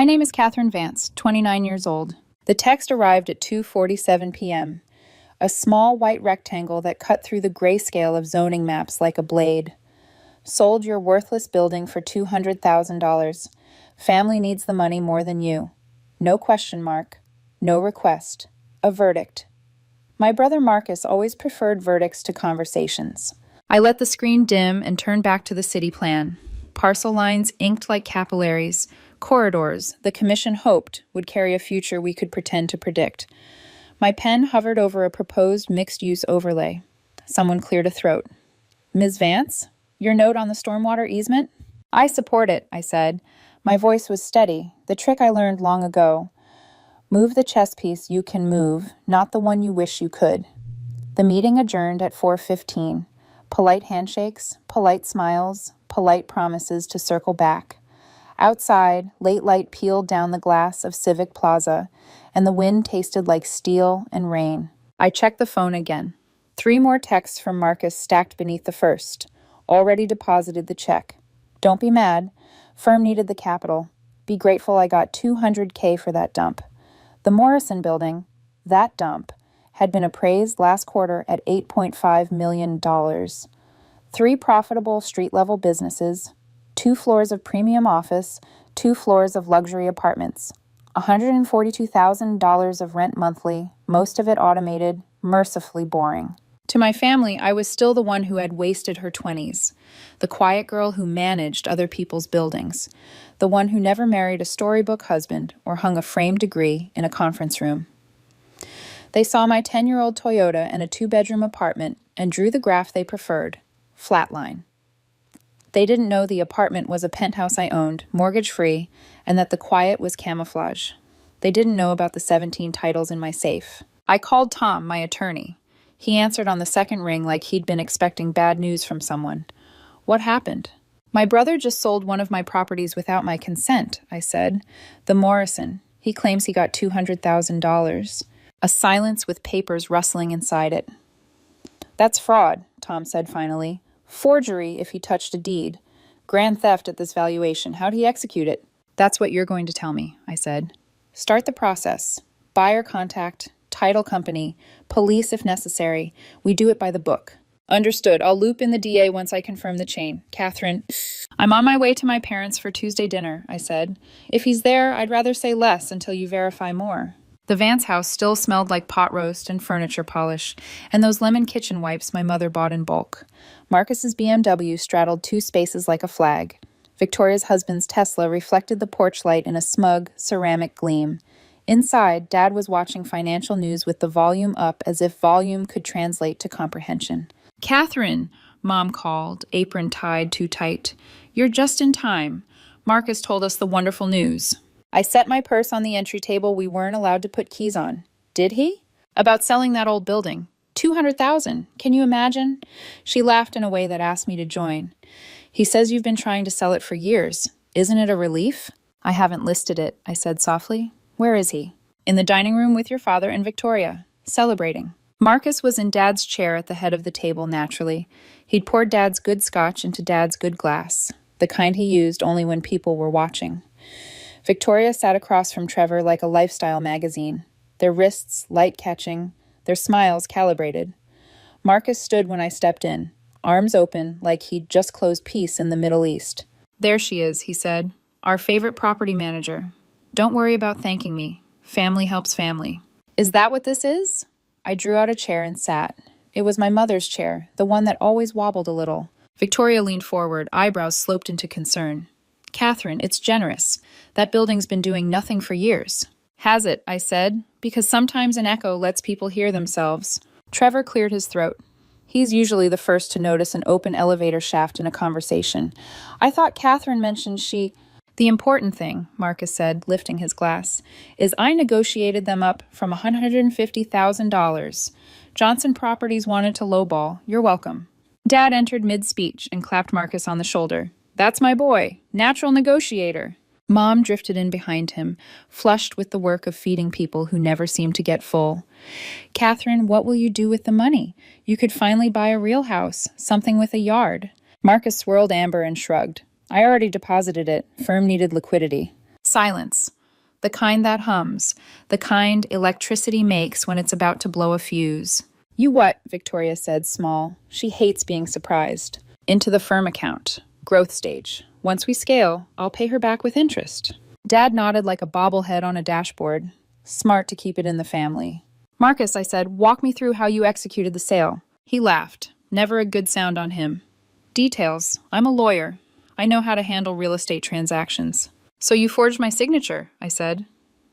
My name is Catherine Vance, 29 years old. The text arrived at 2:47 p.m. A small white rectangle that cut through the grayscale of zoning maps like a blade. Sold your worthless building for $200,000. Family needs the money more than you. No question mark. No request. A verdict. My brother Marcus always preferred verdicts to conversations. I let the screen dim and turned back to the city plan. Parcel lines inked like capillaries, corridors the commission hoped would carry a future we could pretend to predict. My pen hovered over a proposed mixed-use overlay. Someone cleared a throat. Ms. Vance, your note on the stormwater easement? I support it, I said. My voice was steady, the trick I learned long ago. Move the chess piece you can move, not the one you wish you could. The meeting adjourned at 4:15. Polite handshakes, polite smiles, polite promises to circle back. Outside, late light peeled down the glass of Civic Plaza, and the wind tasted like steel and rain. I checked the phone again. 3 more texts from Marcus stacked beneath the first. Already deposited the check. Don't be mad. Firm needed the capital. Be grateful I got $200K for that dump. The Morrison building, that dump, had been appraised last quarter at $8.5 million. 3 profitable street-level businesses, 2 floors of premium office, 2 floors of luxury apartments, $142,000 of rent monthly, most of it automated, mercifully boring. To my family, I was still the one who had wasted her 20s, the quiet girl who managed other people's buildings, the one who never married a storybook husband or hung a framed degree in a conference room. They saw my 10-year-old Toyota and a 2-bedroom apartment and drew the graph they preferred, flatline. They didn't know the apartment was a penthouse I owned, mortgage-free, and that the quiet was camouflage. They didn't know about the 17 titles in my safe. I called Tom, my attorney. He answered on the second ring like he'd been expecting bad news from someone. What happened? My brother just sold one of my properties without my consent, I said. The Morrison. He claims he got $200,000. A silence with papers rustling inside it. That's fraud, Tom said finally. Forgery if he touched a deed. Grand theft at this valuation. How'd he execute it? That's what you're going to tell me, I said. Start the process. Buyer contact, title company, police if necessary. We do it by the book. Understood. I'll loop in the DA once I confirm the chain. Catherine. I'm on my way to my parents for Tuesday dinner, I said. If he's there, I'd rather say less until you verify more. The Vance house still smelled like pot roast and furniture polish, and those lemon kitchen wipes my mother bought in bulk. Marcus's BMW straddled 2 spaces like a flag. Victoria's husband's Tesla reflected the porch light in a smug, ceramic gleam. Inside, Dad was watching financial news with the volume up as if volume could translate to comprehension. Catherine, Mom called, apron tied too tight. You're just in time. Marcus told us the wonderful news. I set my purse on the entry table we weren't allowed to put keys on. Did he? About selling that old building. $200,000. Can you imagine? She laughed in a way that asked me to join. He says you've been trying to sell it for years. Isn't it a relief? I haven't listed it, I said softly. Where is he? In the dining room with your father and Victoria, celebrating. Marcus was in Dad's chair at the head of the table naturally. He'd poured Dad's good scotch into Dad's good glass, the kind he used only when people were watching. Victoria sat across from Trevor like a lifestyle magazine, their wrists light-catching, their smiles calibrated. Marcus stood when I stepped in, arms open like he'd just closed peace in the Middle East. There she is, he said, our favorite property manager. Don't worry about thanking me. Family helps family. Is that what this is? I drew out a chair and sat. It was my mother's chair, the one that always wobbled a little. Victoria leaned forward, eyebrows sloped into concern. Catherine, it's generous. That building's been doing nothing for years. Has it, I said, because sometimes an echo lets people hear themselves. Trevor cleared his throat. He's usually the first to notice an open elevator shaft in a conversation. I thought Catherine mentioned she... The important thing, Marcus said, lifting his glass, is I negotiated them up from $150,000. Johnson Properties wanted to lowball. You're welcome. Dad entered mid-speech and clapped Marcus on the shoulder. That's my boy, natural negotiator. Mom drifted in behind him, flushed with the work of feeding people who never seemed to get full. Catherine, what will you do with the money? You could finally buy a real house, something with a yard. Marcus swirled amber and shrugged. I already deposited it. Firm needed liquidity. Silence. The kind that hums. The kind electricity makes when it's about to blow a fuse. You what? Victoria said, small. She hates being surprised. Into the firm account. Growth stage. Once we scale, I'll pay her back with interest. Dad nodded like a bobblehead on a dashboard. Smart to keep it in the family. Marcus, I said, walk me through how you executed the sale. He laughed. Never a good sound on him. Details. I'm a lawyer. I know how to handle real estate transactions. So you forged my signature, I said.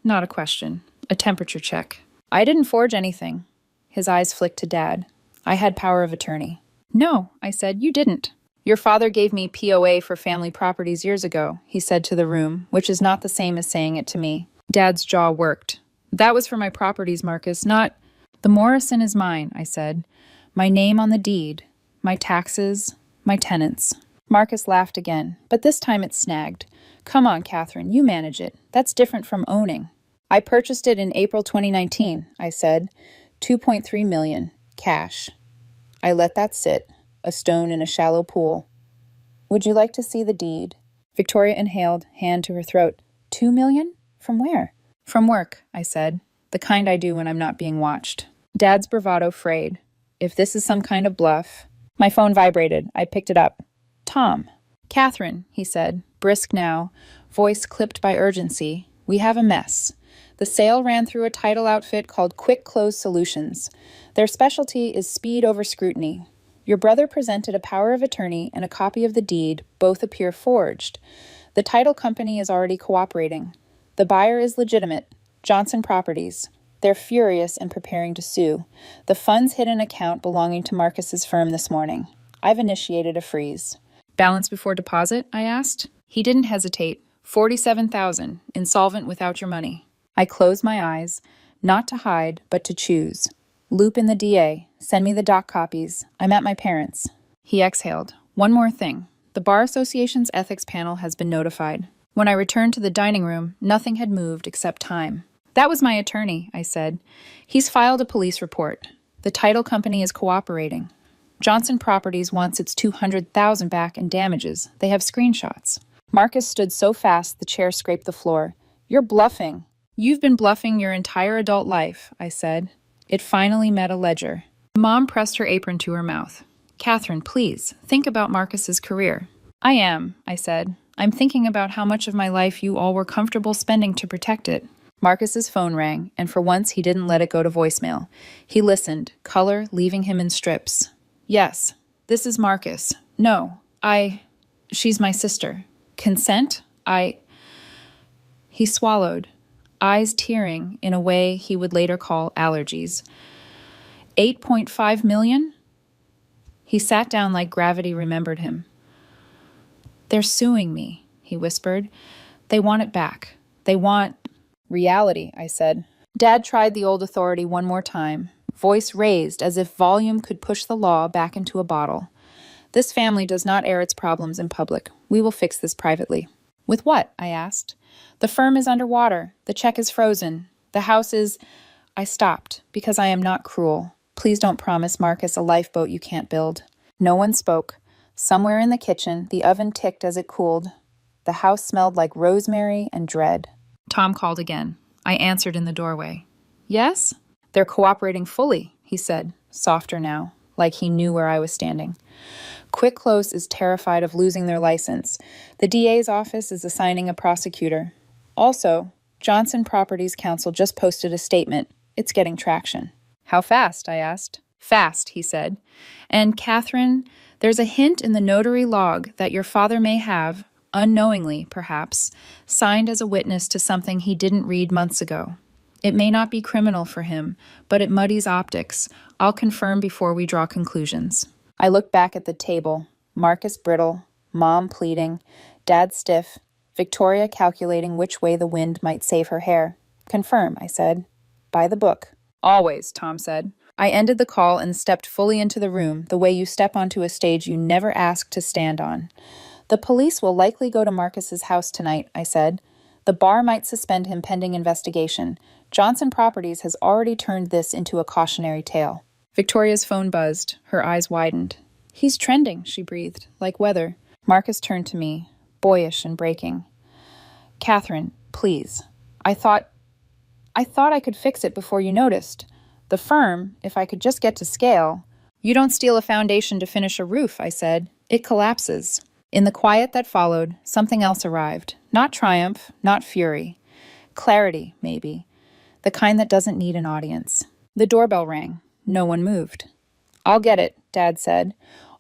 Not a question. A temperature check. I didn't forge anything. His eyes flicked to Dad. I had power of attorney. No, I said, you didn't. Your father gave me POA for family properties years ago, he said to the room, which is not the same as saying it to me. Dad's jaw worked. That was for my properties, Marcus, not... The Morrison is mine, I said. My name on the deed. My taxes. My tenants. Marcus laughed again, but this time it snagged. Come on, Catherine, you manage it. That's different from owning. I purchased it in April 2019, I said. $2.3 million. Cash. I let that sit. A stone in a shallow pool. Would you like to see the deed? Victoria inhaled, hand to her throat. $2 million? From where? From work, I said. The kind I do when I'm not being watched. Dad's bravado frayed. If this is some kind of bluff... My phone vibrated. I picked it up. Tom. Catherine, he said, brisk now, voice clipped by urgency. We have a mess. The sale ran through a title outfit called Quick Close Solutions. Their specialty is speed over scrutiny. Your brother presented a power of attorney and a copy of the deed. Both appear forged. The title company is already cooperating. The buyer is legitimate. Johnson Properties. They're furious and preparing to sue. The funds hit an account belonging to Marcus's firm this morning. I've initiated a freeze. Balance before deposit? I asked. He didn't hesitate. $47,000, insolvent without your money. I closed my eyes, not to hide, but to choose. Loop in the DA. Send me the doc copies. I'm at my parents'. He exhaled. One more thing. The Bar Association's ethics panel has been notified. When I returned to the dining room, nothing had moved except time. That was my attorney, I said. He's filed a police report. The title company is cooperating. Johnson Properties wants its $200,000 back in damages. They have screenshots. Marcus stood so fast the chair scraped the floor. You're bluffing. You've been bluffing your entire adult life, I said. It finally met a ledger. Mom pressed her apron to her mouth. Catherine, please, think about Marcus's career. I am, I said. I'm thinking about how much of my life you all were comfortable spending to protect it. Marcus's phone rang, and for once he didn't let it go to voicemail. He listened, color leaving him in strips. Yes, this is Marcus. No, she's my sister. Consent? He swallowed, eyes tearing in a way he would later call allergies. $8.5 million? He sat down like gravity remembered him. They're suing me, he whispered. They want it back. They want... Reality, I said. Dad tried the old authority one more time, voice raised as if volume could push the law back into a bottle. This family does not air its problems in public. We will fix this privately. With what? I asked. The firm is underwater. The check is frozen. The house is... I stopped, because I am not cruel. Please don't promise Marcus a lifeboat you can't build. No one spoke. Somewhere in the kitchen, the oven ticked as it cooled. The house smelled like rosemary and dread. Tom called again. I answered in the doorway. Yes? They're cooperating fully, he said, softer now, like he knew where I was standing. Quick Close is terrified of losing their license. The DA's office is assigning a prosecutor. Also, Johnson Properties Counsel just posted a statement. It's getting traction. How fast? I asked. Fast, he said. And Catherine, there's a hint in the notary log that your father may have, unknowingly, perhaps, signed as a witness to something he didn't read months ago. It may not be criminal for him, but it muddies optics. I'll confirm before we draw conclusions. I looked back at the table. Marcus brittle, Mom pleading, Dad stiff, Victoria calculating which way the wind might save her hair. Confirm, I said. By the book. Always, Tom said. I ended the call and stepped fully into the room, the way you step onto a stage you never asked to stand on. The police will likely go to Marcus's house tonight, I said. The bar might suspend him pending investigation. Johnson Properties has already turned this into a cautionary tale. Victoria's phone buzzed. Her eyes widened. He's trending, she breathed, like weather. Marcus turned to me, boyish and breaking. Catherine, Please. I thought I could fix it before you noticed. The firm, if I could just get to scale. You don't steal a foundation to finish a roof, I said. It collapses. In the quiet that followed, something else arrived. Not triumph, not fury. Clarity, maybe. The kind that doesn't need an audience. The doorbell rang. No one moved. I'll get it, Dad said,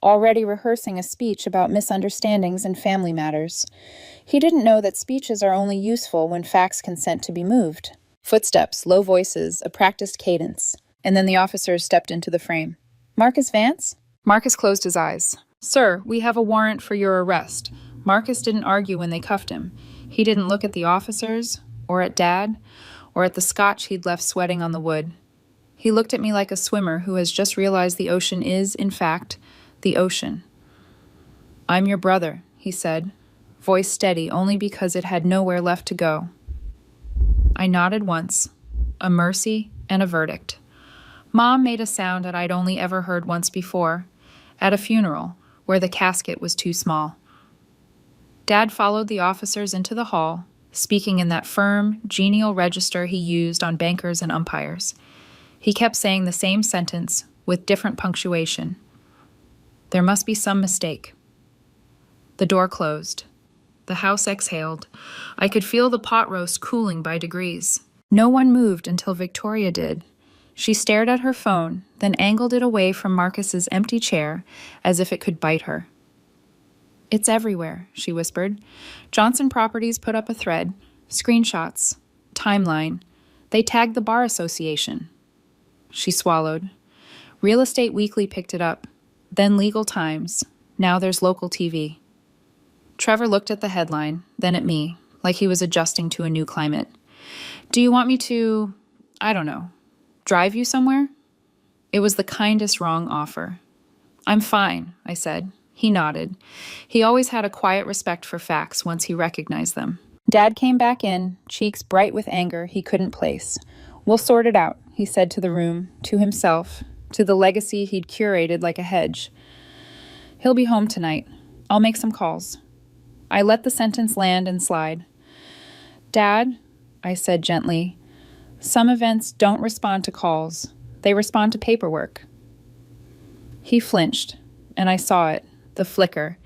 already rehearsing a speech about misunderstandings and family matters. He didn't know that speeches are only useful when facts consent to be moved. Footsteps, low voices, a practiced cadence. And then the officers stepped into the frame. Marcus Vance? Marcus closed his eyes. Sir, we have a warrant for your arrest. Marcus didn't argue when they cuffed him. He didn't look at the officers, or at Dad, or at the scotch he'd left sweating on the wood. He looked at me like a swimmer who has just realized the ocean is, in fact, the ocean. I'm your brother, he said, voice steady only because it had nowhere left to go. I nodded once, a mercy and a verdict. Mom made a sound that I'd only ever heard once before, at a funeral where the casket was too small. Dad followed the officers into the hall, speaking in that firm, genial register he used on bankers and umpires. He kept saying the same sentence with different punctuation. There must be some mistake. The door closed. The house exhaled. I could feel the pot roast cooling by degrees. No one moved until Victoria did. She stared at her phone, then angled it away from Marcus's empty chair as if it could bite her. It's everywhere, she whispered. Johnson Properties put up a thread, screenshots, timeline. They tagged the Bar Association. She swallowed. Real Estate Weekly picked it up, then Legal Times. Now there's local TV. Trevor looked at the headline, then at me, like he was adjusting to a new climate. Do you want me to, I don't know, drive you somewhere? It was the kindest wrong offer. I'm fine, I said. He nodded. He always had a quiet respect for facts once he recognized them. Dad came back in, cheeks bright with anger he couldn't place. We'll sort it out, he said to the room, to himself, to the legacy he'd curated like a hedge. He'll be home tonight. I'll make some calls. I let the sentence land and slide. Dad, I said gently, some events don't respond to calls. They respond to paperwork. He flinched, and I saw it, the flicker,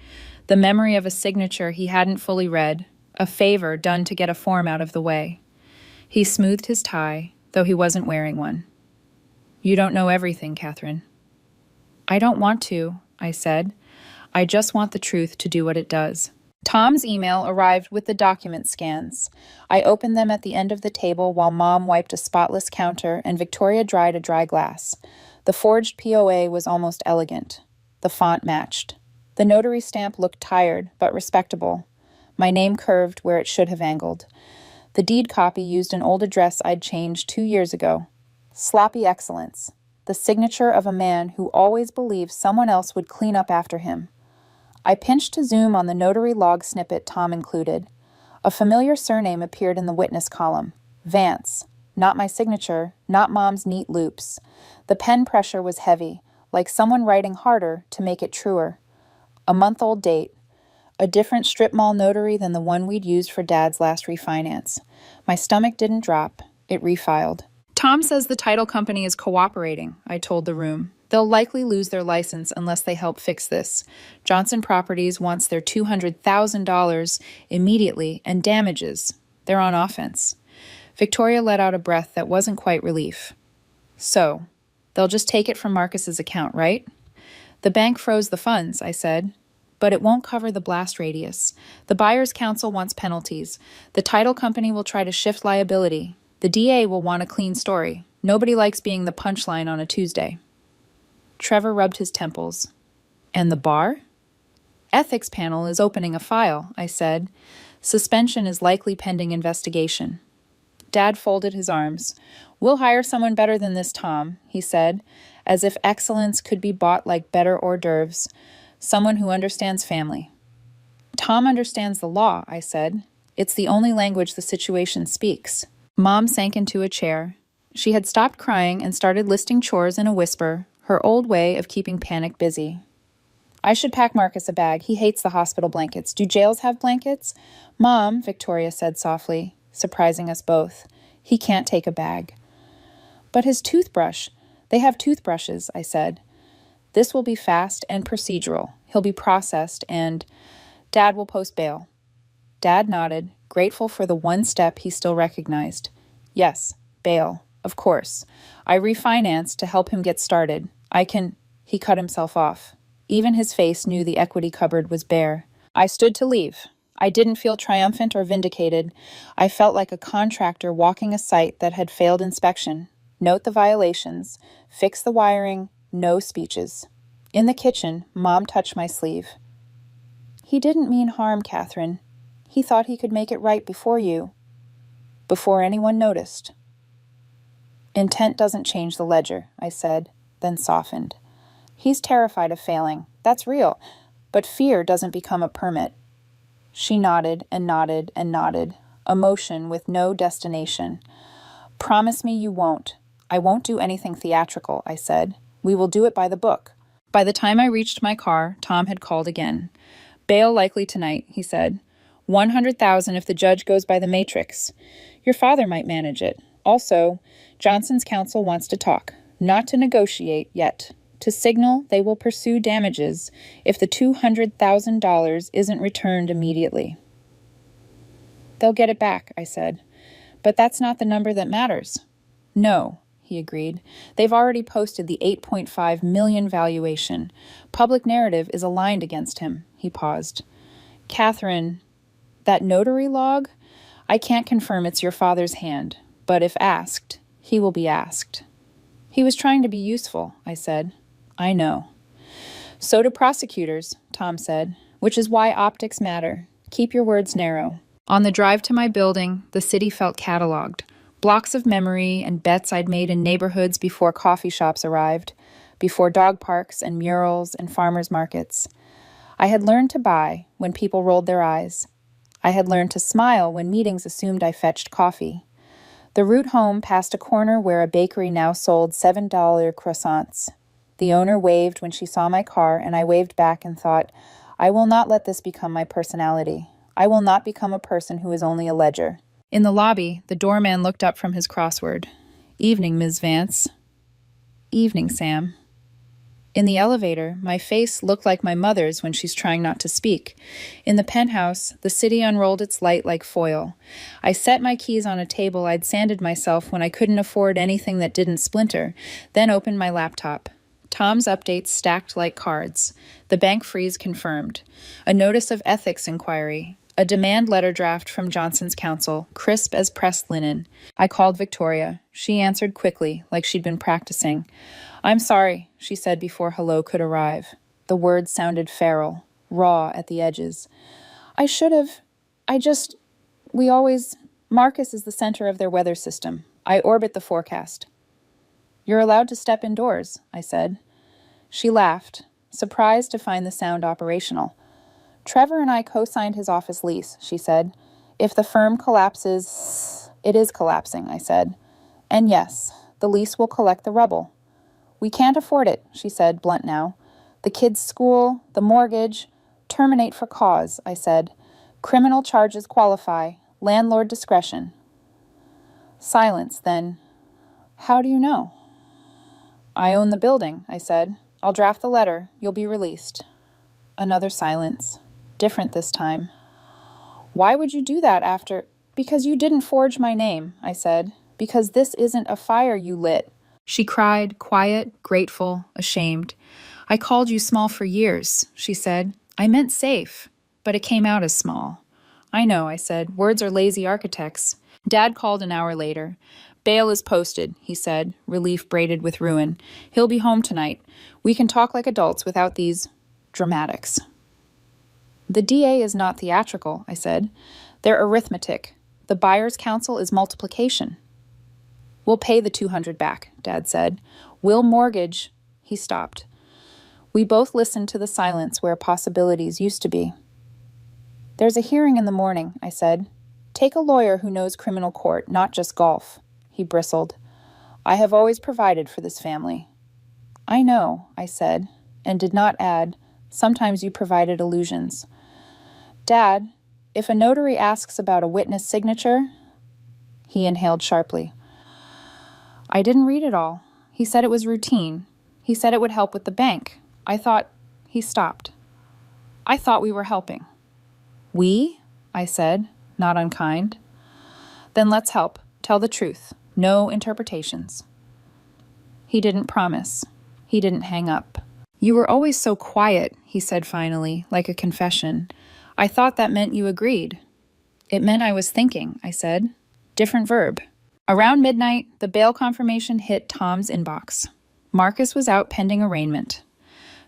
the memory of a signature he hadn't fully read, a favor done to get a form out of the way. He smoothed his tie, though he wasn't wearing one. You don't know everything, Catherine. I don't want to, I said. I just want the truth to do what it does. Tom's email arrived with the document scans. I opened them at the end of the table while Mom wiped a spotless counter and Victoria dried a dry glass. The forged POA was almost elegant. The font matched. The notary stamp looked tired, but respectable. My name curved where it should have angled. The deed copy used an old address I'd changed 2 years ago. Sloppy excellence. The signature of a man who always believed someone else would clean up after him. I pinched to zoom on the notary log snippet Tom included. A familiar surname appeared in the witness column. Vance. Not my signature, not Mom's neat loops. The pen pressure was heavy, like someone writing harder to make it truer. A month-old date. A different strip mall notary than the one we'd used for Dad's last refinance. My stomach didn't drop. It refiled. Tom says the title company is cooperating, I told the room. They'll likely lose their license unless they help fix this. Johnson Properties wants their $200,000 immediately and damages. They're on offense. Victoria let out a breath that wasn't quite relief. So, they'll just take it from Marcus's account, right? The bank froze the funds, I said. But it won't cover the blast radius. The buyer's counsel wants penalties. The title company will try to shift liability. The DA will want a clean story. Nobody likes being the punchline on a Tuesday. Trevor rubbed his temples. And the bar? Ethics panel is opening a file, I said. Suspension is likely pending investigation. Dad folded his arms. We'll hire someone better than this, Tom, he said, as if excellence could be bought like better hors d'oeuvres. Someone who understands family. Tom understands the law, I said. It's the only language the situation speaks. Mom sank into a chair. She had stopped crying and started listing chores in a whisper, her old way of keeping panic busy. I should pack Marcus a bag. He hates the hospital blankets. Do jails have blankets? Mom, Victoria said softly, surprising us both. He can't take a bag. But his toothbrush. They have toothbrushes, I said. This will be fast and procedural. He'll be processed and Dad will post bail. Dad nodded, grateful for the one step he still recognized. Yes, bail, of course. I refinanced to help him get started. He cut himself off. Even his face knew the equity cupboard was bare. I stood to leave. I didn't feel triumphant or vindicated. I felt like a contractor walking a site that had failed inspection. Note the violations, fix the wiring, no speeches. In the kitchen, Mom touched my sleeve. He didn't mean harm, Catherine. He thought he could make it right before you. Before anyone noticed. Intent doesn't change the ledger, I said, then softened. He's terrified of failing. That's real. But fear doesn't become a permit. She nodded and nodded and nodded, emotion with no destination. Promise me you won't. I won't do anything theatrical, I said. We will do it by the book. By the time I reached my car, Tom had called again. Bail likely tonight, he said. 100,000 if the judge goes by the matrix. Your father might manage it. Also, Johnson's counsel wants to talk, not to negotiate yet. To signal they will pursue damages if the $200,000 isn't returned immediately. They'll get it back, I said. But that's not the number that matters. No, he agreed. They've already posted the $8.5 million valuation. Public narrative is aligned against him. He paused. Catherine, that notary log? I can't confirm it's your father's hand, but if asked, he will be asked. He was trying to be useful, I said. I know. So do prosecutors, Tom said, which is why optics matter. Keep your words narrow. On the drive to my building, the city felt cataloged. Blocks of memory and bets I'd made in neighborhoods before coffee shops arrived, before dog parks and murals and farmers markets. I had learned to buy when people rolled their eyes. I had learned to smile when meetings assumed I fetched coffee. The route home passed a corner where a bakery now sold $7 croissants. The owner waved when she saw my car, and I waved back and thought, I will not let this become my personality. I will not become a person who is only a ledger. In the lobby, the doorman looked up from his crossword. Evening, Ms. Vance. Evening, Sam. In the elevator, my face looked like my mother's when she's trying not to speak. In the penthouse, the city unrolled its light like foil. I set my keys on a table I'd sanded myself when I couldn't afford anything that didn't splinter, then opened my laptop. Tom's updates stacked like cards. The bank freeze confirmed. A notice of ethics inquiry. A demand letter draft from Johnson's counsel, crisp as pressed linen. I called Victoria. She answered quickly, like she'd been practicing. I'm sorry, she said before hello could arrive. The words sounded feral, raw at the edges. Marcus is the center of their weather system. I orbit the forecast. You're allowed to step indoors, I said. She laughed, surprised to find the sound operational. Trevor and I co-signed his office lease, she said. If the firm collapses, it is collapsing, I said. And yes, the lease will collect the rubble. We can't afford it, she said, blunt now. The kids' school, the mortgage. Terminate for cause, I said. Criminal charges qualify. Landlord discretion. Silence, then. How do you know? I own the building, I said. I'll draft the letter. You'll be released. Another silence. Different this time. Why would you do that after? Because you didn't forge my name, I said. Because this isn't a fire you lit. She cried, quiet, grateful, ashamed. I called you small for years, she said. I meant safe, but it came out as small. I know, I said. Words are lazy architects. Dad called an hour later. Bail is posted, he said, relief braided with ruin. He'll be home tonight. We can talk like adults without these dramatics. The DA is not theatrical, I said. They're arithmetic. The buyer's counsel is multiplication. We'll pay the $200 back, Dad said. We'll mortgage. He stopped. We both listened to the silence where possibilities used to be. There's a hearing in the morning, I said. Take a lawyer who knows criminal court, not just golf. He bristled. I have always provided for this family. I know, I said, and did not add, sometimes you provided illusions. Dad, if a notary asks about a witness signature, He inhaled sharply. I didn't read it all. He said it was routine. He said it would help with the bank. I thought... He stopped. I thought we were helping. We? I said, not unkind. Then let's help. Tell the truth. No interpretations. He didn't promise. He didn't hang up. You were always so quiet, he said finally, like a confession. I thought that meant you agreed. It meant I was thinking, I said. Different verb. Around midnight, the bail confirmation hit Tom's inbox. Marcus was out pending arraignment.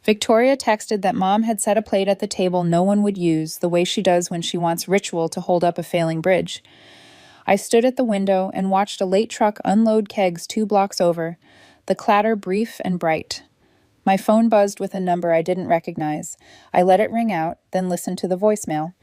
Victoria texted that Mom had set a plate at the table no one would use, the way she does when she wants ritual to hold up a failing bridge. I stood at the window and watched a late truck unload kegs 2 blocks over, the clatter brief and bright. My phone buzzed with a number I didn't recognize. I let it ring out, then listened to the voicemail.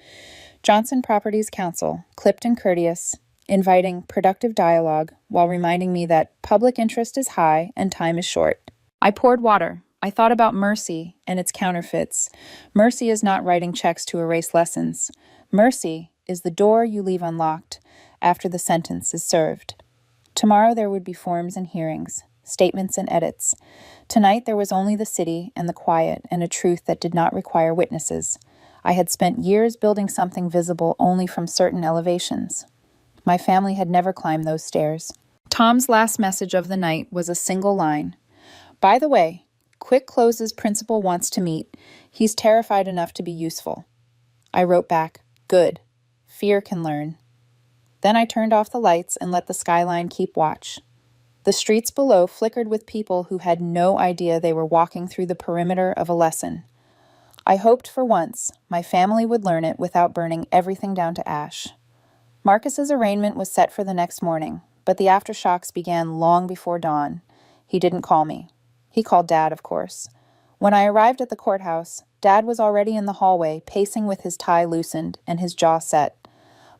Johnson Properties Counsel, clipped and courteous, inviting productive dialogue while reminding me that public interest is high and time is short. I poured water. I thought about mercy and its counterfeits. Mercy is not writing checks to erase lessons. Mercy is the door you leave unlocked after the sentence is served. Tomorrow there would be forms and hearings, statements and edits. Tonight there was only the city and the quiet and a truth that did not require witnesses. I had spent years building something visible only from certain elevations. My family had never climbed those stairs. Tom's last message of the night was a single line. By the way, Quick Close's principal wants to meet. He's terrified enough to be useful. I wrote back, good. Fear can learn. Then I turned off the lights and let the skyline keep watch. The streets below flickered with people who had no idea they were walking through the perimeter of a lesson. I hoped for once my family would learn it without burning everything down to ash. Marcus's arraignment was set for the next morning, but the aftershocks began long before dawn. He didn't call me. He called Dad, of course. When I arrived at the courthouse, Dad was already in the hallway, pacing with his tie loosened and his jaw set.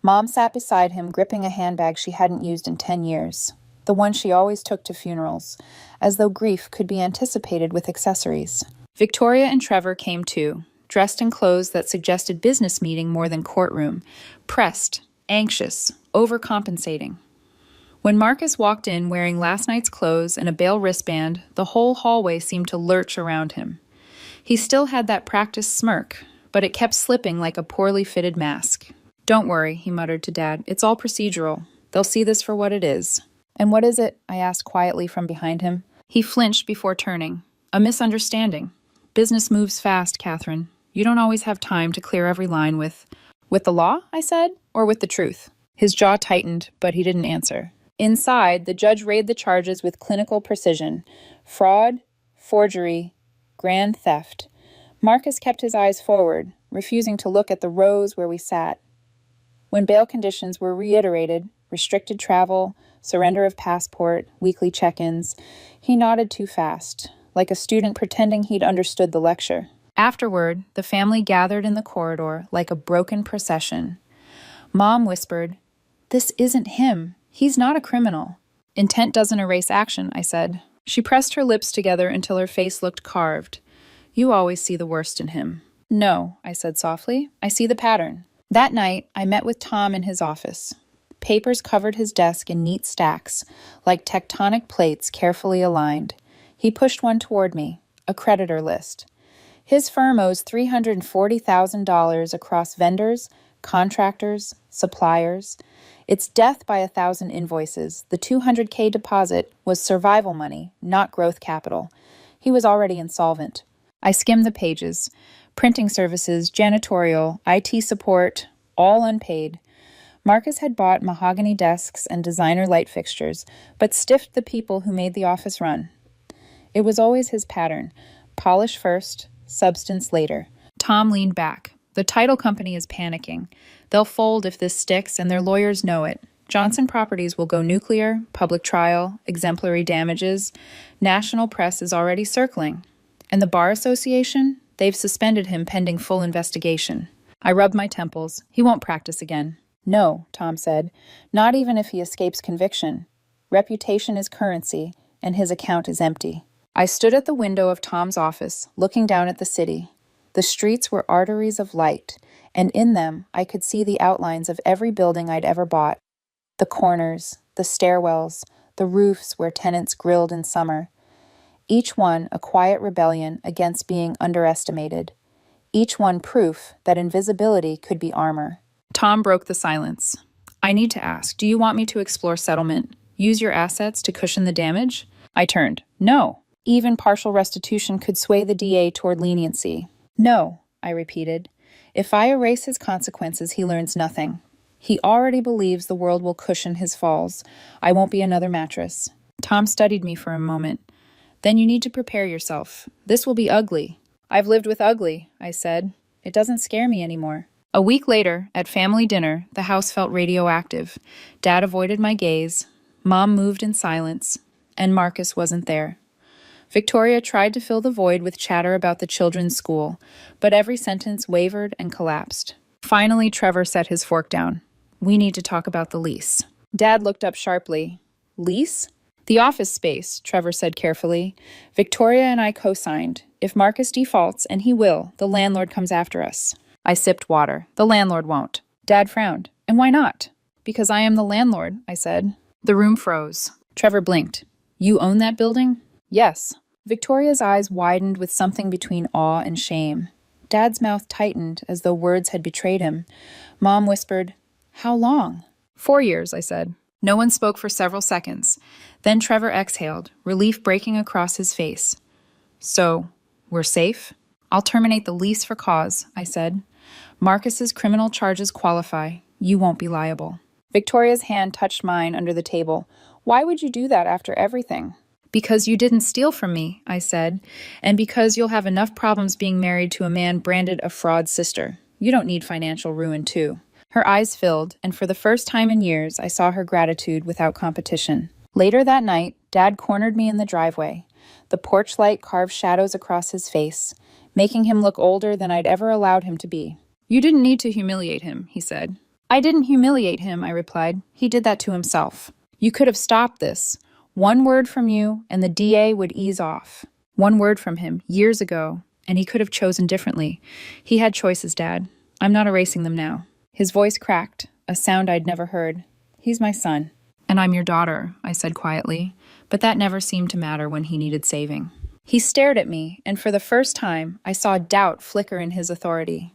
Mom sat beside him, gripping a handbag she hadn't used in 10 years, the one she always took to funerals, as though grief could be anticipated with accessories. Victoria and Trevor came too, dressed in clothes that suggested business meeting more than courtroom, pressed, anxious, overcompensating. When Marcus walked in wearing last night's clothes and a bail wristband, the whole hallway seemed to lurch around him. He still had that practiced smirk, but it kept slipping like a poorly fitted mask. Don't worry, he muttered to Dad. It's all procedural. They'll see this for what it is. And what is it? I asked quietly from behind him. He flinched before turning. A misunderstanding. Business moves fast, Catherine. You don't always have time to clear every line with the law, I said, or with the truth? His jaw tightened, but he didn't answer. Inside, the judge read the charges with clinical precision. Fraud, forgery, grand theft. Marcus kept his eyes forward, refusing to look at the rows where we sat. When bail conditions were reiterated, restricted travel, surrender of passport, weekly check-ins, he nodded too fast, like a student pretending he'd understood the lecture. Afterward, the family gathered in the corridor like a broken procession. Mom whispered, "This isn't him. He's not a criminal." "Intent doesn't erase action," I said. She pressed her lips together until her face looked carved. "You always see the worst in him." "No," I said softly. "I see the pattern." That night, I met with Tom in his office. Papers covered his desk in neat stacks, like tectonic plates carefully aligned. He pushed one toward me, a creditor list. His firm owes $340,000 across vendors, contractors, suppliers. It's death by 1,000 invoices. The $200K deposit was survival money, not growth capital. He was already insolvent. I skimmed the pages. Printing services, janitorial, IT support, all unpaid. Marcus had bought mahogany desks and designer light fixtures, but stiffed the people who made the office run. It was always his pattern. Polish first, substance later. Tom leaned back. The title company is panicking. They'll fold if this sticks, and their lawyers know it. Johnson Properties will go nuclear, public trial, exemplary damages. National press is already circling. And the Bar Association? They've suspended him pending full investigation. I rubbed my temples. He won't practice again. No, Tom said. Not even if he escapes conviction. Reputation is currency, and his account is empty. I stood at the window of Tom's office, looking down at the city. The streets were arteries of light, and in them I could see the outlines of every building I'd ever bought. The corners, the stairwells, the roofs where tenants grilled in summer. Each one a quiet rebellion against being underestimated. Each one proof that invisibility could be armor. Tom broke the silence. I need to ask, do you want me to explore settlement? Use your assets to cushion the damage? I turned. No. Even partial restitution could sway the DA toward leniency. No, I repeated. If I erase his consequences, he learns nothing. He already believes the world will cushion his falls. I won't be another mattress. Tom studied me for a moment. Then you need to prepare yourself. This will be ugly. I've lived with ugly, I said. It doesn't scare me anymore. A week later, at family dinner, the house felt radioactive. Dad avoided my gaze. Mom moved in silence. And Marcus wasn't there. Victoria tried to fill the void with chatter about the children's school, but every sentence wavered and collapsed. Finally, Trevor set his fork down. We need to talk about the lease. Dad looked up sharply. Lease? The office space, Trevor said carefully. Victoria and I co-signed. If Marcus defaults, and he will, the landlord comes after us. I sipped water. The landlord won't. Dad frowned. And why not? Because I am the landlord, I said. The room froze. Trevor blinked. You own that building? Yes. Victoria's eyes widened with something between awe and shame. Dad's mouth tightened as though words had betrayed him. Mom whispered, How long? 4 years, I said. No one spoke for several seconds. Then Trevor exhaled, relief breaking across his face. So, we're safe? I'll terminate the lease for cause, I said. Marcus's criminal charges qualify. You won't be liable. Victoria's hand touched mine under the table. Why would you do that after everything? Because you didn't steal from me, I said, and because you'll have enough problems being married to a man branded a fraud sister. You don't need financial ruin, too. Her eyes filled, and for the first time in years, I saw her gratitude without competition. Later that night, Dad cornered me in the driveway. The porch light carved shadows across his face, making him look older than I'd ever allowed him to be. You didn't need to humiliate him, he said. I didn't humiliate him, I replied. He did that to himself. You could have stopped this. One word from you, and the DA would ease off. One word from him, years ago, and he could have chosen differently. He had choices, Dad. I'm not erasing them now. His voice cracked, a sound I'd never heard. He's my son. And I'm your daughter, I said quietly, but that never seemed to matter when he needed saving. He stared at me, and for the first time, I saw doubt flicker in his authority.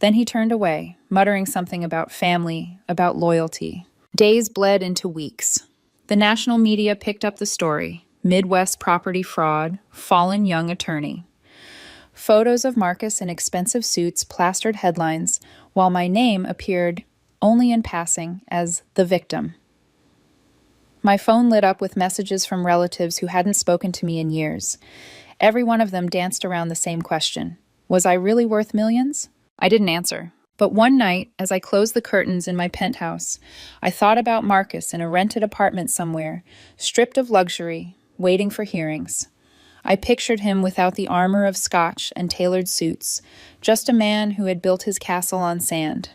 Then he turned away, muttering something about family, about loyalty. Days bled into weeks. The national media picked up the story. Midwest property fraud, fallen young attorney. Photos of Marcus in expensive suits plastered headlines, while my name appeared, only in passing, as the victim. My phone lit up with messages from relatives who hadn't spoken to me in years. Every one of them danced around the same question. Was I really worth millions? I didn't answer. But one night, as I closed the curtains in my penthouse, I thought about Marcus in a rented apartment somewhere, stripped of luxury, waiting for hearings. I pictured him without the armor of scotch and tailored suits, just a man who had built his castle on sand.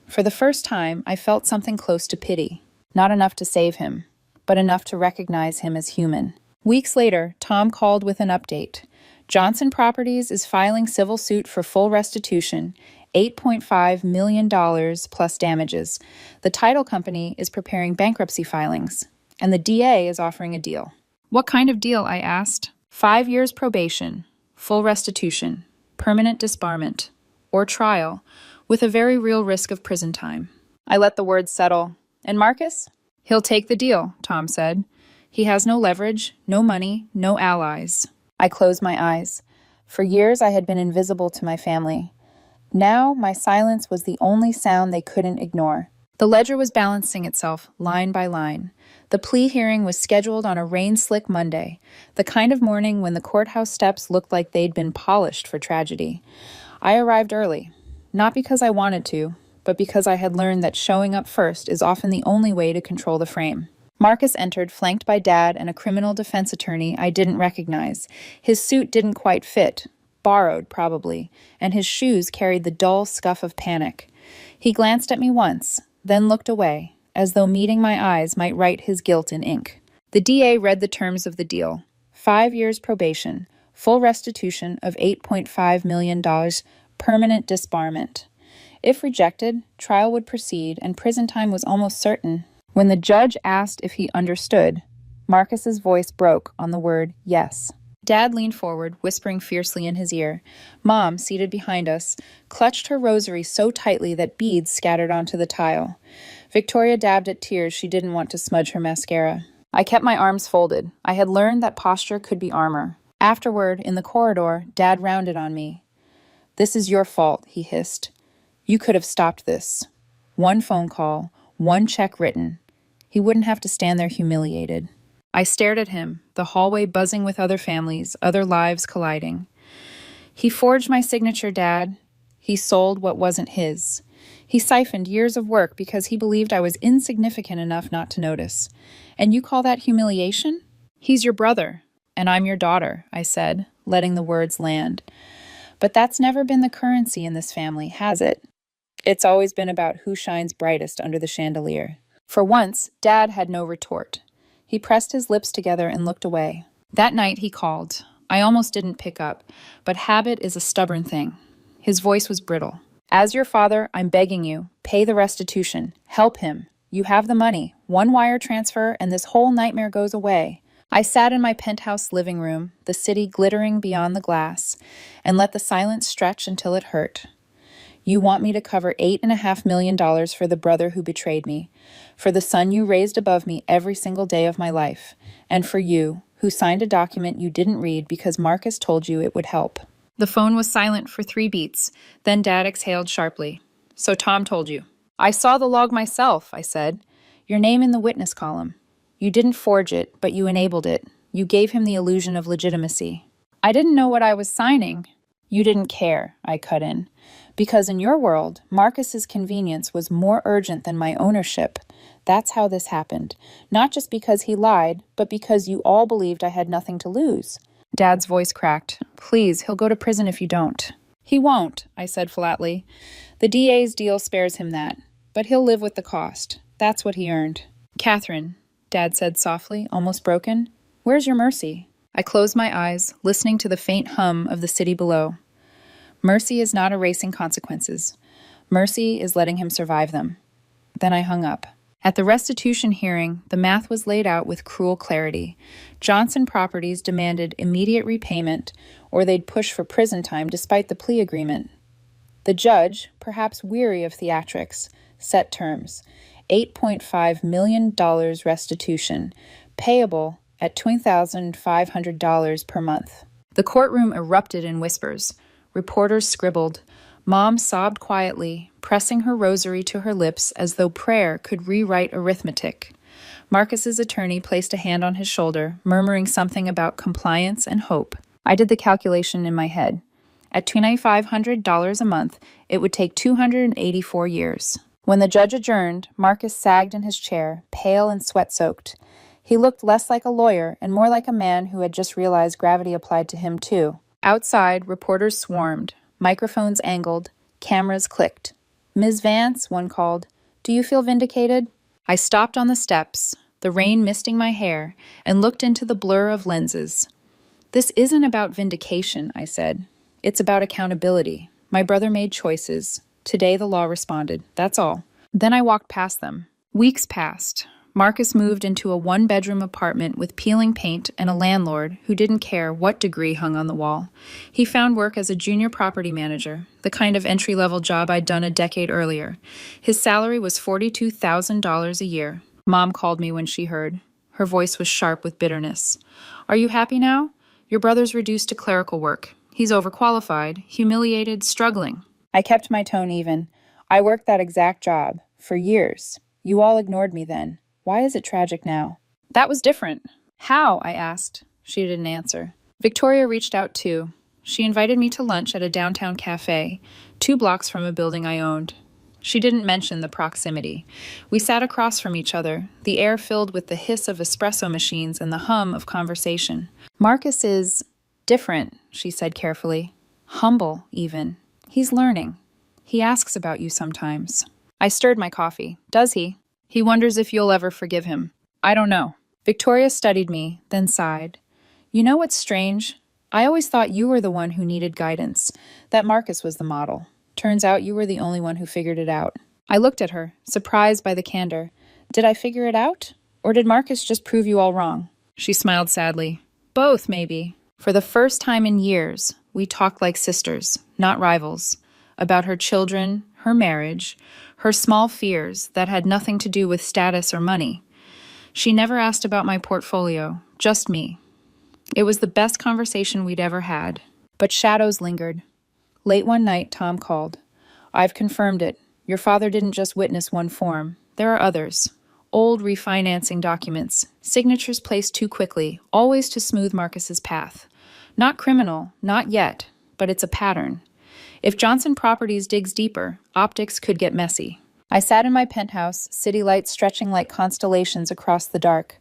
For the first time, I felt something close to pity. Not enough to save him, but enough to recognize him as human. Weeks later, Tom called with an update. Johnson Properties is filing civil suit for full restitution, $8.5 million plus damages. The title company is preparing bankruptcy filings, and the DA is offering a deal. What kind of deal, I asked. 5 years probation, full restitution, permanent disbarment, or trial, with a very real risk of prison time. I let the words settle. And Marcus? He'll take the deal, Tom said. He has no leverage, no money, no allies. I closed my eyes. For years I had been invisible to my family. Now my silence was the only sound they couldn't ignore. The ledger was balancing itself, line by line. The plea hearing was scheduled on a rain-slick Monday, the kind of morning when the courthouse steps looked like they'd been polished for tragedy. I arrived early, not because I wanted to, but because I had learned that showing up first is often the only way to control the frame. Marcus entered, flanked by Dad and a criminal defense attorney I didn't recognize. His suit didn't quite fit, borrowed probably, and his shoes carried the dull scuff of panic. He glanced at me once, then looked away, as though meeting my eyes might write his guilt in ink. The DA read the terms of the deal. 5 years probation, full restitution of $8.5 million, permanent disbarment. If rejected, trial would proceed and prison time was almost certain. When the judge asked if he understood, Marcus's voice broke on the word yes. Dad leaned forward, whispering fiercely in his ear. Mom, seated behind us, clutched her rosary so tightly that beads scattered onto the tile. Victoria dabbed at tears she didn't want to smudge her mascara. I kept my arms folded. I had learned that posture could be armor. Afterward, in the corridor, Dad rounded on me. "This is your fault," he hissed. "You could have stopped this. One phone call, one check written. He wouldn't have to stand there humiliated." I stared at him, the hallway buzzing with other families, other lives colliding. "He forged my signature, Dad. He sold what wasn't his. He siphoned years of work because he believed I was insignificant enough not to notice. And you call that humiliation? He's your brother, and I'm your daughter," I said, letting the words land. But that's never been the currency in this family, has it? It's always been about who shines brightest under the chandelier. For once, Dad had no retort. He pressed his lips together and looked away. That night he called. I almost didn't pick up, but habit is a stubborn thing. His voice was brittle. "As your father, I'm begging you, pay the restitution. Help him. You have the money. One wire transfer and this whole nightmare goes away." I sat in my penthouse living room, the city glittering beyond the glass, and let the silence stretch until it hurt. "You want me to cover $8.5 million for the brother who betrayed me, for the son you raised above me every single day of my life, and for you, who signed a document you didn't read because Marcus told you it would help." The phone was silent for 3 beats, then Dad exhaled sharply. "So Tom told you." "I saw the log myself," I said. "Your name in the witness column. You didn't forge it, but you enabled it. You gave him the illusion of legitimacy." "I didn't know what I was signing." "You didn't care," I cut in. "Because in your world, Marcus's convenience was more urgent than my ownership. That's how this happened. Not just because he lied, but because you all believed I had nothing to lose." Dad's voice cracked. "Please, he'll go to prison if you don't." "He won't," I said flatly. "The DA's deal spares him that. But he'll live with the cost. That's what he earned." "Catherine," Dad said softly, almost broken, "where's your mercy?" I closed my eyes, listening to the faint hum of the city below. Mercy is not erasing consequences. Mercy is letting him survive them. Then I hung up. At the restitution hearing, the math was laid out with cruel clarity. Johnson Properties demanded immediate repayment, or they'd push for prison time despite the plea agreement. The judge, perhaps weary of theatrics, set terms. $8.5 million restitution, payable at $20,500 per month. The courtroom erupted in whispers. Reporters scribbled. Mom sobbed quietly, pressing her rosary to her lips as though prayer could rewrite arithmetic. Marcus's attorney placed a hand on his shoulder, murmuring something about compliance and hope. I did the calculation in my head. At $2,500 a month, it would take 284 years. When the judge adjourned, Marcus sagged in his chair, pale and sweat-soaked. He looked less like a lawyer and more like a man who had just realized gravity applied to him too. Outside, reporters swarmed, microphones angled, cameras clicked. "Ms. Vance," one called, "do you feel vindicated?" I stopped on the steps, the rain misting my hair, and looked into the blur of lenses. "This isn't about vindication," I said. "It's about accountability. My brother made choices. Today the law responded. That's all." Then I walked past them. Weeks passed. Marcus moved into a one-bedroom apartment with peeling paint and a landlord who didn't care what degree hung on the wall. He found work as a junior property manager, the kind of entry-level job I'd done a decade earlier. His salary was $42,000 a year. Mom called me when she heard. Her voice was sharp with bitterness. "Are you happy now? Your brother's reduced to clerical work. He's overqualified, humiliated, struggling." I kept my tone even. "I worked that exact job. For years. You all ignored me then. Why is it tragic now?" "That was different." "How?" I asked. She didn't answer. Victoria reached out too. She invited me to lunch at a downtown cafe, 2 blocks from a building I owned. She didn't mention the proximity. We sat across from each other, the air filled with the hiss of espresso machines and the hum of conversation. "Marcus is different," she said carefully. "Humble, even. He's learning. He asks about you sometimes." I stirred my coffee. "Does he?" "He wonders if you'll ever forgive him." "I don't know." Victoria studied me, then sighed. "You know what's strange? I always thought you were the one who needed guidance, that Marcus was the model. Turns out you were the only one who figured it out." I looked at her, surprised by the candor. Did I figure it out? Or did Marcus just prove you all wrong? She smiled sadly. Both, maybe. For the first time in years, we talked like sisters, not rivals, about her children, her marriage, her small fears that had nothing to do with status or money. She never asked about my portfolio, just me. It was the best conversation we'd ever had. But shadows lingered. Late one night, Tom called. I've confirmed it. Your father didn't just witness one form. There are others. Old refinancing documents, signatures placed too quickly, always to smooth Marcus's path. Not criminal, not yet, but it's a pattern. If Johnson Properties digs deeper, optics could get messy. I sat in my penthouse, city lights stretching like constellations across the dark.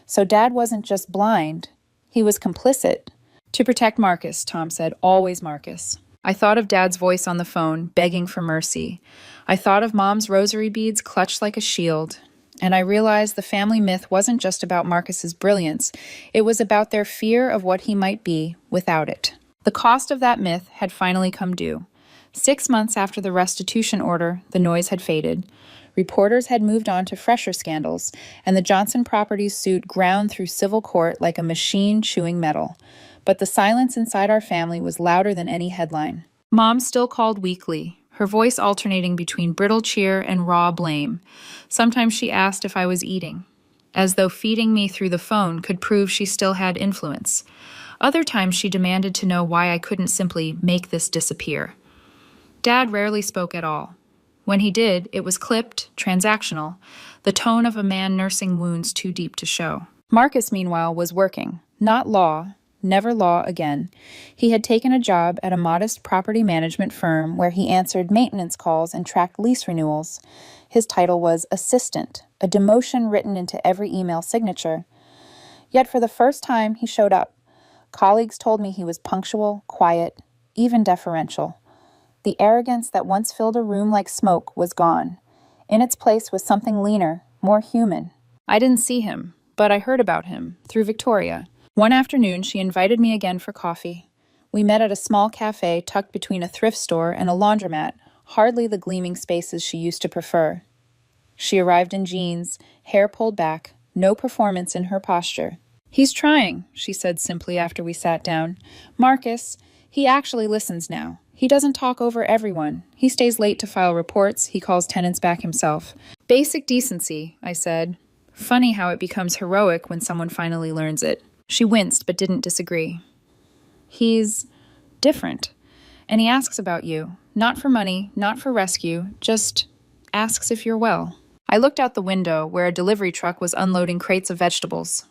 So Dad wasn't just blind, he was complicit. To protect Marcus, Tom said, always Marcus. I thought of Dad's voice on the phone, begging for mercy. I thought of Mom's rosary beads clutched like a shield. And I realized the family myth wasn't just about Marcus's brilliance, it was about their fear of what he might be without it. The cost of that myth had finally come due. 6 months after the restitution order, the noise had faded. Reporters had moved on to fresher scandals, and the Johnson Properties suit ground through civil court like a machine chewing metal. But the silence inside our family was louder than any headline. Mom still called weekly, her voice alternating between brittle cheer and raw blame. Sometimes she asked if I was eating, as though feeding me through the phone could prove she still had influence. Other times she demanded to know why I couldn't simply make this disappear. Dad rarely spoke at all. When he did, it was clipped, transactional, the tone of a man nursing wounds too deep to show. Marcus, meanwhile, was working. Not law, never law again. He had taken a job at a modest property management firm where he answered maintenance calls and tracked lease renewals. His title was assistant, a demotion written into every email signature. Yet for the first time, he showed up. Colleagues told me he was punctual, quiet, even deferential. The arrogance that once filled a room like smoke was gone. In its place was something leaner, more human. I didn't see him, but I heard about him through Victoria. One afternoon, she invited me again for coffee. We met at a small cafe tucked between a thrift store and a laundromat, hardly the gleaming spaces she used to prefer. She arrived in jeans, hair pulled back, no performance in her posture. He's trying, she said simply after we sat down. Marcus, he actually listens now. He doesn't talk over everyone. He stays late to file reports. He calls tenants back himself. Basic decency, I said. Funny how it becomes heroic when someone finally learns it. She winced but didn't disagree. He's different. And he asks about you. Not for money, not for rescue, just asks if you're well. I looked out the window where a delivery truck was unloading crates of vegetables.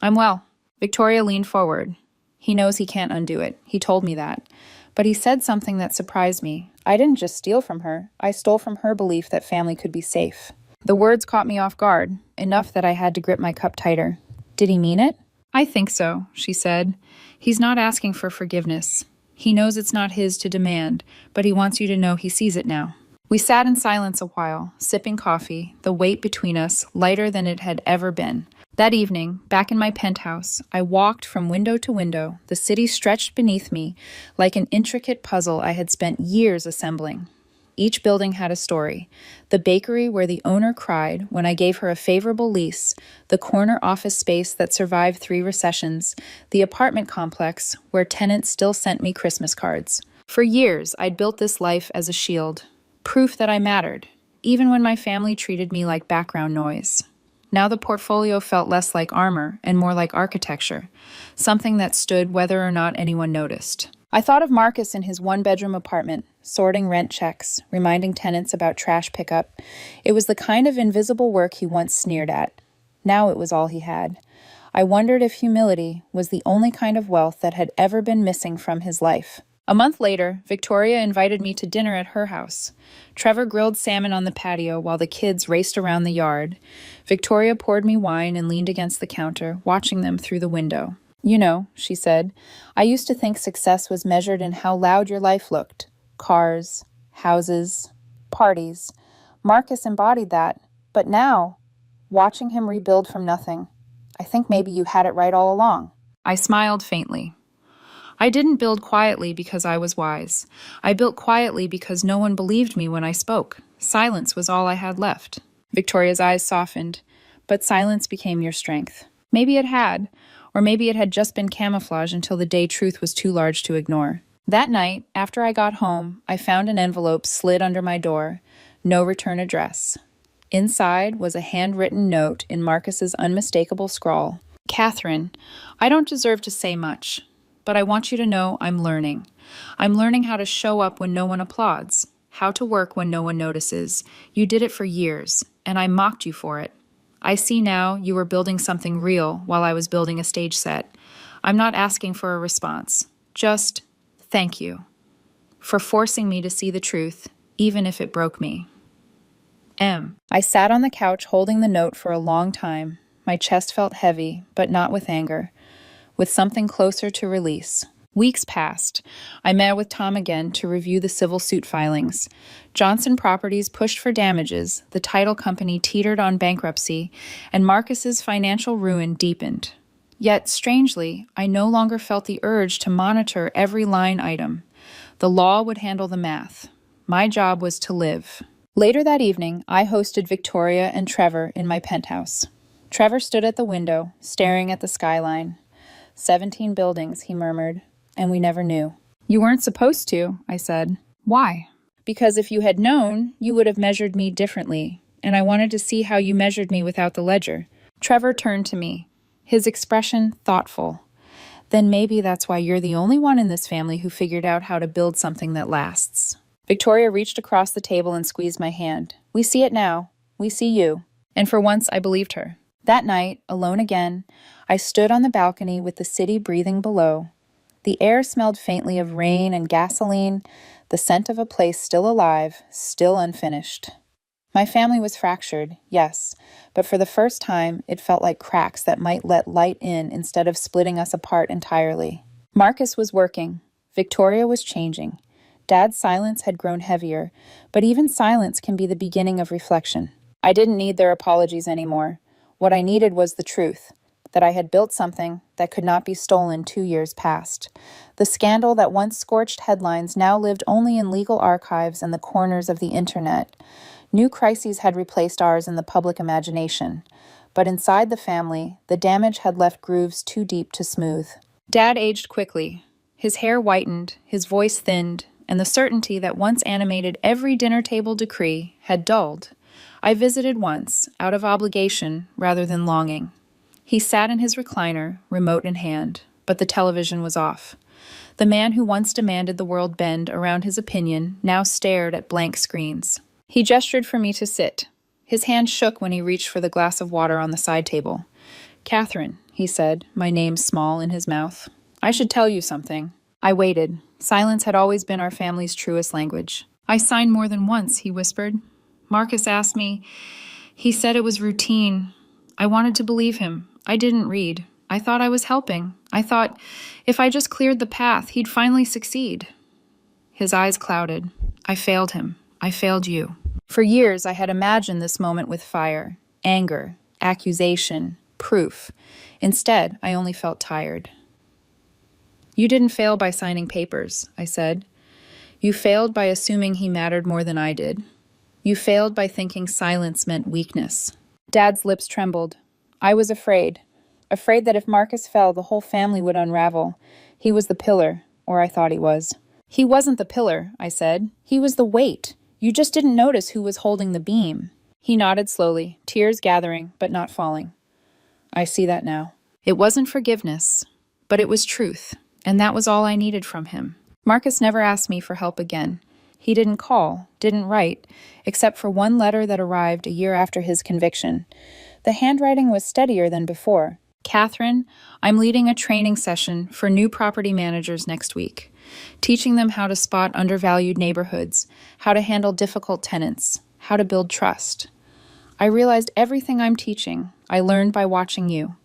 I'm well. Victoria leaned forward. He knows he can't undo it. He told me that. But he said something that surprised me. I didn't just steal from her. I stole from her belief that family could be safe. The words caught me off guard, enough that I had to grip my cup tighter. Did he mean it? I think so, she said. He's not asking for forgiveness. He knows it's not his to demand, but he wants you to know he sees it now. We sat in silence a while, sipping coffee, the weight between us lighter than it had ever been. That evening, back in my penthouse, I walked from window to window, the city stretched beneath me like an intricate puzzle I had spent years assembling. Each building had a story. The bakery where the owner cried when I gave her a favorable lease, the corner office space that survived 3 recessions, the apartment complex where tenants still sent me Christmas cards. For years, I'd built this life as a shield, proof that I mattered, even when my family treated me like background noise. Now the portfolio felt less like armor and more like architecture, something that stood whether or not anyone noticed. I thought of Marcus in his 1-bedroom apartment, sorting rent checks, reminding tenants about trash pickup. It was the kind of invisible work he once sneered at. Now it was all he had. I wondered if humility was the only kind of wealth that had ever been missing from his life. A month later, Victoria invited me to dinner at her house. Trevor grilled salmon on the patio while the kids raced around the yard. Victoria poured me wine and leaned against the counter, watching them through the window. You know, she said, I used to think success was measured in how loud your life looked. Cars, houses, parties. Marcus embodied that. But now, watching him rebuild from nothing, I think maybe you had it right all along. I smiled faintly. I didn't build quietly because I was wise. I built quietly because no one believed me when I spoke. Silence was all I had left. Victoria's eyes softened, but silence became your strength. Maybe it had, or maybe it had just been camouflage until the day truth was too large to ignore. That night, after I got home, I found an envelope slid under my door. No return address. Inside was a handwritten note in Marcus's unmistakable scrawl. Catherine, I don't deserve to say much, but I want you to know I'm learning. I'm learning how to show up when no one applauds, how to work when no one notices. You did it for years, and I mocked you for it. I see now you were building something real while I was building a stage set. I'm not asking for a response. Just thank you for forcing me to see the truth, even if it broke me. M. I sat on the couch holding the note for a long time. My chest felt heavy, but not with anger, with something closer to release. Weeks passed. I met with Tom again to review the civil suit filings. Johnson Properties pushed for damages, the title company teetered on bankruptcy, and Marcus's financial ruin deepened. Yet, strangely, I no longer felt the urge to monitor every line item. The law would handle the math. My job was to live. Later that evening, I hosted Victoria and Trevor in my penthouse. Trevor stood at the window, staring at the skyline. 17 buildings, he murmured, and we never knew. You weren't supposed to, I said. Why? Because if you had known, you would have measured me differently, and I wanted to see how you measured me without the ledger. Trevor turned to me, his expression thoughtful. Then maybe that's why you're the only one in this family who figured out how to build something that lasts. Victoria reached across the table and squeezed my hand. We see it now. We see you. And for once, I believed her. That night, alone again, I stood on the balcony with the city breathing below. The air smelled faintly of rain and gasoline, the scent of a place still alive, still unfinished. My family was fractured, yes, but for the first time, it felt like cracks that might let light in instead of splitting us apart entirely. Marcus was working. Victoria was changing. Dad's silence had grown heavier, but even silence can be the beginning of reflection. I didn't need their apologies anymore. What I needed was the truth, that I had built something that could not be stolen 2 years past. The scandal that once scorched headlines now lived only in legal archives and the corners of the internet. New crises had replaced ours in the public imagination, but inside the family, the damage had left grooves too deep to smooth. Dad aged quickly. His hair whitened, his voice thinned, and the certainty that once animated every dinner table decree had dulled. I visited once, out of obligation rather than longing. He sat in his recliner, remote in hand, but the television was off. The man who once demanded the world bend around his opinion now stared at blank screens. He gestured for me to sit. His hand shook when he reached for the glass of water on the side table. Catherine, he said, my name small in his mouth. I should tell you something. I waited. Silence had always been our family's truest language. I signed more than once, he whispered. Marcus asked me. He said it was routine. I wanted to believe him. I didn't read. I thought I was helping. I thought if I just cleared the path, he'd finally succeed. His eyes clouded. I failed him. I failed you. For years, I had imagined this moment with fire, anger, accusation, proof. Instead, I only felt tired. You didn't fail by signing papers, I said. You failed by assuming he mattered more than I did. You failed by thinking silence meant weakness. Dad's lips trembled. I was afraid that if Marcus fell, the whole family would unravel. He was the pillar, or I thought he was. He wasn't the pillar, I said. He was the weight. You just didn't notice who was holding the beam. He nodded slowly, tears gathering, but not falling. I see that now. It wasn't forgiveness, but it was truth, and that was all I needed from him. Marcus never asked me for help again. He didn't call, didn't write, except for one letter that arrived a year after his conviction. The handwriting was steadier than before. Catherine, I'm leading a training session for new property managers next week, teaching them how to spot undervalued neighborhoods, how to handle difficult tenants, how to build trust. I realized everything I'm teaching, I learned by watching you.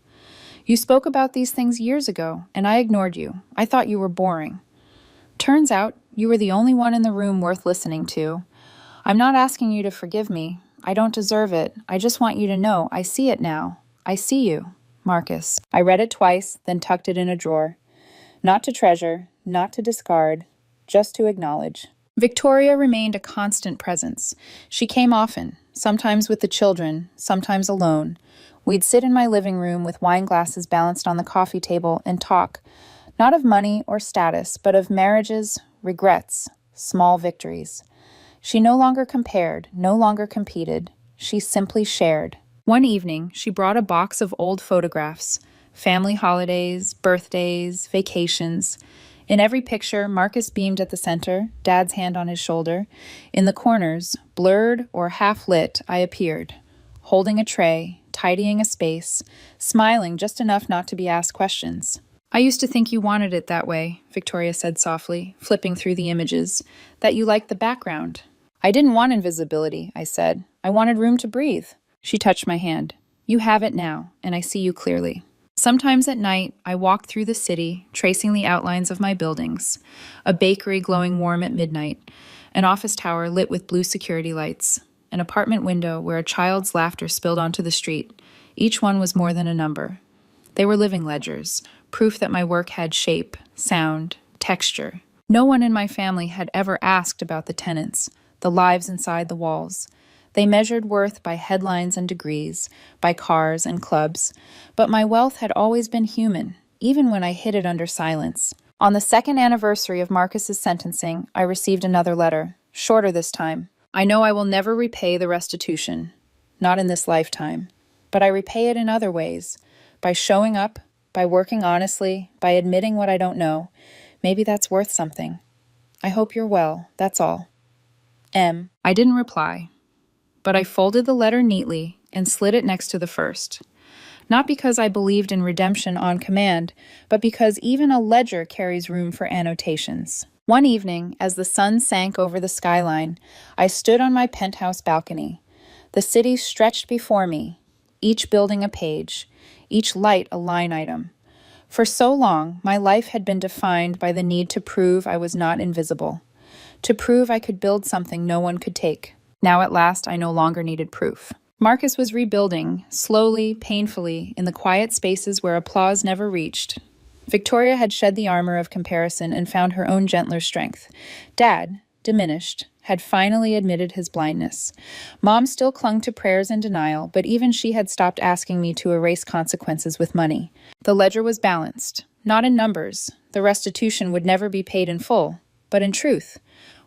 You spoke about these things years ago, and I ignored you. I thought you were boring. Turns out, you were the only one in the room worth listening to. I'm not asking you to forgive me. I don't deserve it. I just want you to know I see it now. I see you, Marcus. I read it twice, then tucked it in a drawer. Not to treasure, not to discard, just to acknowledge. Victoria remained a constant presence. She came often, sometimes with the children, sometimes alone. We'd sit in my living room with wine glasses balanced on the coffee table and talk, not of money or status, but of marriages, regrets, small victories. She no longer compared, no longer competed. She simply shared. One evening, she brought a box of old photographs, family holidays, birthdays, vacations. In every picture, Marcus beamed at the center, Dad's hand on his shoulder. In the corners, blurred or half-lit, I appeared, holding a tray, tidying a space, smiling just enough not to be asked questions. "I used to think you wanted it that way," Victoria said softly, flipping through the images, "that you liked the background." "I didn't want invisibility," I said. "I wanted room to breathe." She touched my hand. "You have it now, and I see you clearly." Sometimes at night, I walked through the city, tracing the outlines of my buildings. A bakery glowing warm at midnight, an office tower lit with blue security lights, an apartment window where a child's laughter spilled onto the street. Each one was more than a number. They were living ledgers, proof that my work had shape, sound, texture. No one in my family had ever asked about the tenants, the lives inside the walls. They measured worth by headlines and degrees, by cars and clubs, but my wealth had always been human, even when I hid it under silence. On the second anniversary of Marcus's sentencing, I received another letter, shorter this time. "I know I will never repay the restitution, not in this lifetime, but I repay it in other ways, by showing up, by working honestly, by admitting what I don't know. Maybe that's worth something. I hope you're well, that's all. M." I didn't reply, but I folded the letter neatly and slid it next to the first. Not because I believed in redemption on command, but because even a ledger carries room for annotations. One evening, as the sun sank over the skyline, I stood on my penthouse balcony. The city stretched before me, each building a page, each light a line item. For so long, my life had been defined by the need to prove I was not invisible, to prove I could build something no one could take. Now at last, I no longer needed proof. Marcus was rebuilding, slowly, painfully, in the quiet spaces where applause never reached. Victoria had shed the armor of comparison and found her own gentler strength. Dad, diminished, had finally admitted his blindness. Mom still clung to prayers and denial, but even she had stopped asking me to erase consequences with money. The ledger was balanced, not in numbers. The restitution would never be paid in full, but in truth.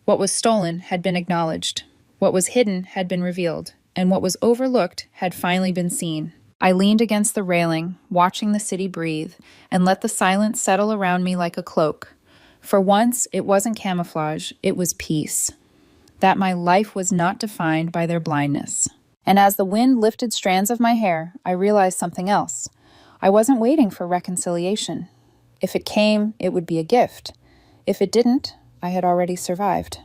What was stolen had been acknowledged. What was hidden had been revealed, and what was overlooked had finally been seen. I leaned against the railing, watching the city breathe, and let the silence settle around me like a cloak. For once, it wasn't camouflage, it was peace. That my life was not defined by their blindness. And as the wind lifted strands of my hair, I realized something else. I wasn't waiting for reconciliation. If it came, it would be a gift. If it didn't, I had already survived.